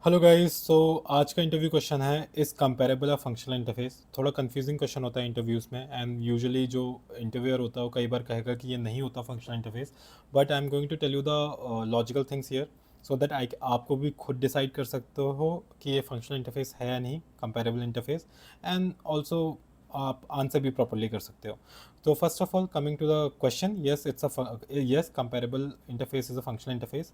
Hello guys. आज का interview question है इस कंपेरेबल अ फंक्शनल इंटरफेस। थोड़ा कंफ्यूजिंग क्वेश्चन होता है इंटरव्यूज़ में, एंड यूजुअली जो इंटरव्यूअर होता है वो कई बार कहेगा कि ये नहीं होता functional interface. But I am going to tell you the logical things here, so that I आपको भी खुद डिसाइड कर सकते हो कि ये फंक्शनल इंटरफेस है या नहीं, कंपेरेबल इंटरफेस। एंड ऑल्सो आप आंसर भी प्रॉपरली कर सकते हो। तो first of all, coming to the question, yes, comparable interface is a functional interface.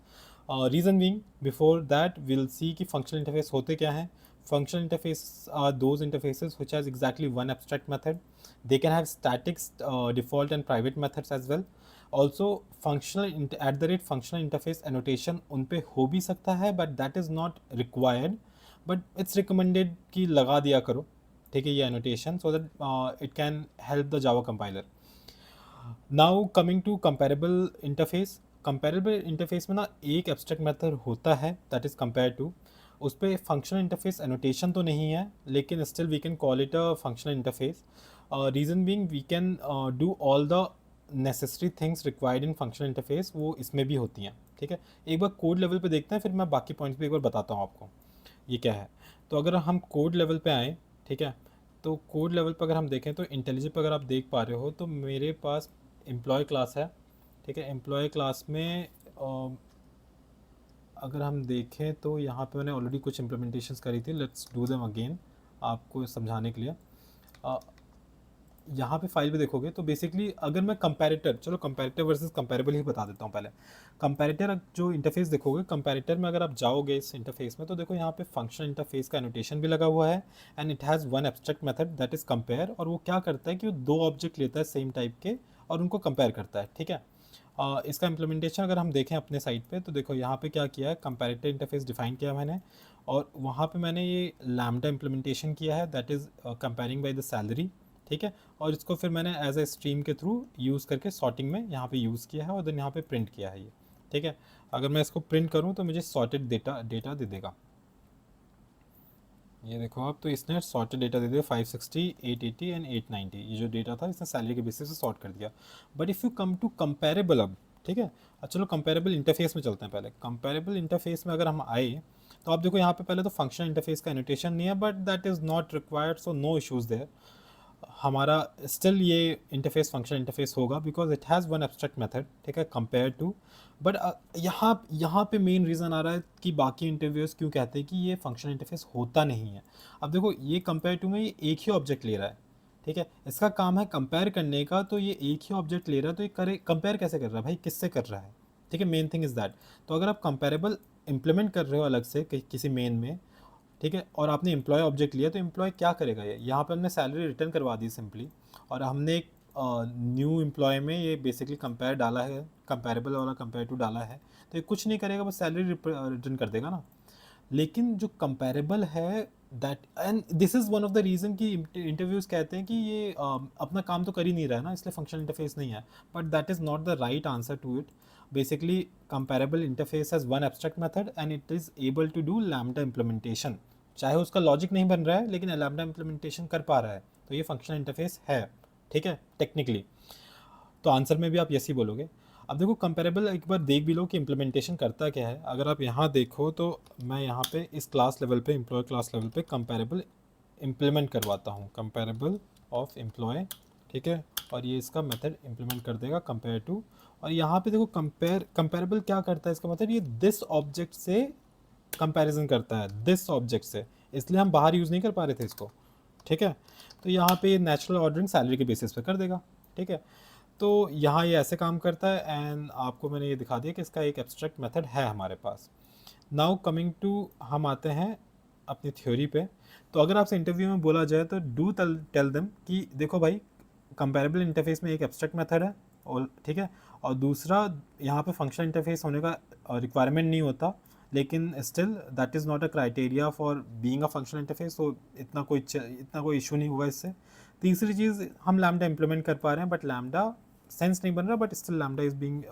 Reason being, before that will see कि फंक्शनल इंटरफेस होते क्या हैं। Functional interface are those interfaces which has exactly one abstract method. They can have static, default and private methods as well. Also, functional interface annotation उन पे हो भी सकता है, but that is not required, but it's recommended कि लगा दिया करो, ठीक है, ये annotation, so that it can help the Java compiler. Now coming to comparable interface में ना एक एब्स्ट्रैक्ट मेथड होता है, दैट इज़ कंपेयर टू। उस पर फंक्शनल इंटरफेस एनोटेशन तो नहीं है, लेकिन still we can call it a functional interface. Reason being, we can do all the necessary things required in functional interface, वो इसमें भी होती हैं, ठीक है। एक बार कोड लेवल पे देखते हैं, फिर मैं बाकी पॉइंट्स भी एक बार बताता हूँ आपको ये क्या है। तो अगर हम कोड लेवल पे आएँ, ठीक है, तो कोड लेवल पर अगर हम देखें तो इंटेलिजेंट पर अगर आप देख पा रहे हो तो मेरे पास एम्प्लॉय क्लास है, ठीक है। एम्प्लॉय क्लास में अगर हम देखें तो यहाँ पे मैंने ऑलरेडी कुछ इम्प्लीमेंटेशंस करी थी, लेट्स डू देम अगेन आपको समझाने के लिए। यहाँ पे फाइल भी देखोगे तो बेसिकली अगर मैं कंपैरेटर, चलो कंपैरेटर वर्सेस कंपैरेबल ही बता देता हूँ पहले। कंपैरेटर जो इंटरफेस देखोगे, कंपैरेटर में अगर आप जाओगे इस इंटरफेस में तो देखो यहाँ पे फंक्शनल इंटरफेस का एनोटेशन भी लगा हुआ है, and it has one abstract method that is compare. और वो क्या करता है कि वो दो ऑब्जेक्ट लेता है सेम टाइप के और उनको कंपेयर करता है, ठीक है। इसका इम्प्लीमेंटेशन अगर हम देखें अपने साइट पे तो देखो यहाँ पे क्या किया है, कंपैरेटर इंटरफेस डिफाइन किया मैंने, और वहाँ पे मैंने ये लैम्डा इम्प्लीमेंटेशन किया है, that is comparing by the salary, ठीक है। और इसको फिर मैंने एज ए स्ट्रीम के थ्रू यूज़ करके सॉर्टिंग में यहाँ पे यूज़ किया है, और देन यहाँ पे प्रिंट किया है ये, ठीक है। अगर मैं इसको प्रिंट करूँ तो मुझे सॉर्टेड डेटा दे देगा। ये देखो आप, तो इसने सॉर्टेड डेटा दे दिया 560, 880 एंड 890। ये जो डेटा था इसने सैलरी के बेसिस से सॉर्ट कर दिया। But if you come to comparable, अब ठीक है, चलो कंपेरेबल इंटरफेस में चलते हैं। पहले कंपेरेबल इंटरफेस में अगर हम आए तो आप देखो यहाँ पे पहले तो फंक्शनल इंटरफेस का एनोटेशन नहीं है, but that is not required, so no issues there. हमारा स्टिल ये इंटरफेस फंक्शनल इंटरफेस होगा because it has one abstract method, ठीक है, कंपेयर टू। बट यहाँ यहाँ पे मेन रीज़न आ रहा है कि बाकी इंटरव्यूअर्स क्यों कहते हैं कि ये फंक्शनल इंटरफेस होता नहीं है। अब देखो ये कंपेयर टू में ये एक ही ऑब्जेक्ट ले रहा है, ठीक है, इसका काम है कंपेयर करने का, तो ये एक ही ऑब्जेक्ट ले रहा है, तो ये करे कंपेयर कैसे कर रहा है भाई, किससे कर रहा है, ठीक है, मेन थिंग इज़ दैट। तो अगर आप कंपेरेबल इंप्लीमेंट कर रहे हो अलग से किसी मेन में, ठीक है, और आपने एम्प्लॉय ऑब्जेक्ट लिया, तो एम्प्लॉय क्या करेगा, ये यहाँ पे हमने सैलरी रिटर्न करवा दी सिंपली, और हमने एक न्यू एम्प्लॉय में ये बेसिकली कंपेयर डाला है, कंपेरेबल वाला कंपेयर टू डाला है, तो ये कुछ नहीं करेगा, बस सैलरी रिटर्न कर देगा ना। लेकिन जो कंपेरेबल है, that and this is one of the reason कि इंटरव्यूज़ कहते हैं कि ये अपना काम तो कर ही नहीं रहा है ना, इसलिए फंक्शनल इंटरफेस नहीं है। But that is not the right answer to it. Basically comparable interface has one abstract method and it is able to do lambda implementation. चाहे उसका लॉजिक नहीं बन रहा है, लेकिन लैम्डा इम्प्लीमेंटेशन कर पा रहा है, तो ये फंक्शनल इंटरफेस है, ठीक है, टेक्निकली। तो आंसर में भी आप यस ही बोलोगे। अब देखो कंपेरेबल एक बार देख भी लो कि इम्प्लीमेंटेशन करता क्या है। अगर आप यहाँ देखो तो मैं यहाँ पे इस क्लास लेवल पे, एम्प्लॉय क्लास लेवल पे कंपेरेबल इम्प्लीमेंट करवाता हूँ, कंपेरेबल ऑफ एम्प्लॉय, ठीक है, और ये इसका मेथड इम्प्लीमेंट कर देगा कंपेयर टू। और यहाँ पे देखो कंपेरेबल क्या करता है, इसका मतलब ये दिस ऑब्जेक्ट से कंपैरिजन करता है, दिस ऑब्जेक्ट से, इसलिए हम बाहर यूज़ नहीं कर पा रहे थे इसको, ठीक है। तो यहाँ पे नेचुरल ऑर्डरिंग सैलरी के बेसिस पे कर देगा, ठीक है। तो यहाँ ये ऐसे काम करता है, एंड आपको मैंने ये दिखा दिया कि इसका एक एब्स्ट्रैक्ट मेथड है हमारे पास। नाउ कमिंग टू, हम आते हैं अपनी थ्योरी पे। तो अगर आपसे इंटरव्यू में बोला जाए तो डू टेल देम कि देखो भाई, कंपेरेबल इंटरफेस में एक एब्स्ट्रैक्ट मेथड है, और ठीक है, और दूसरा यहाँ पे फंक्शनल इंटरफेस होने का रिक्वायरमेंट नहीं होता, लेकिन still that is not a criteria for being a functional interface, तो इतना कोई इशू नहीं होगा इससे। तीसरी चीज़, हम लैम्डा इम्प्लीमेंट कर पा रहे हैं, बट लैम्डा सेंस नहीं बन रहा, but still lambda is being,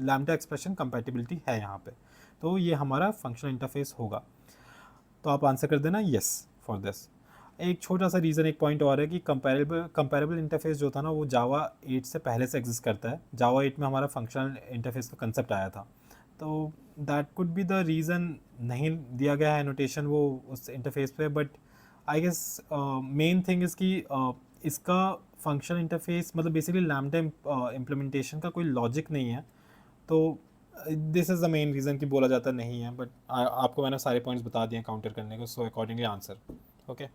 lambda expression compatibility है यहाँ पे, तो ये हमारा फंक्शनल इंटरफेस होगा। तो आप आंसर कर देना यस फॉर दिस। एक छोटा सा रीज़न, एक पॉइंट और है कि कंपेरेबल इंटरफेस जो था ना, वो जावा 8 से पहले से एग्जिस्ट करता है। जावा 8 में हमारा फंक्शनल इंटरफेस का कंसेप्ट आया था, तो that could be the reason नहीं दिया गया है एनोटेशन वो उस इंटरफेस पे, but I guess main thing is कि इसका फंक्शनल इंटरफेस मतलब बेसिकली लैम्डा इम्प्लीमेंटेशन का कोई लॉजिक नहीं है, तो this is the main reason कि बोला जाता नहीं है, बट आपको मैंने सारे पॉइंट्स बता दिए काउंटर करने को, सो अकॉर्डिंगली आंसर। ओके।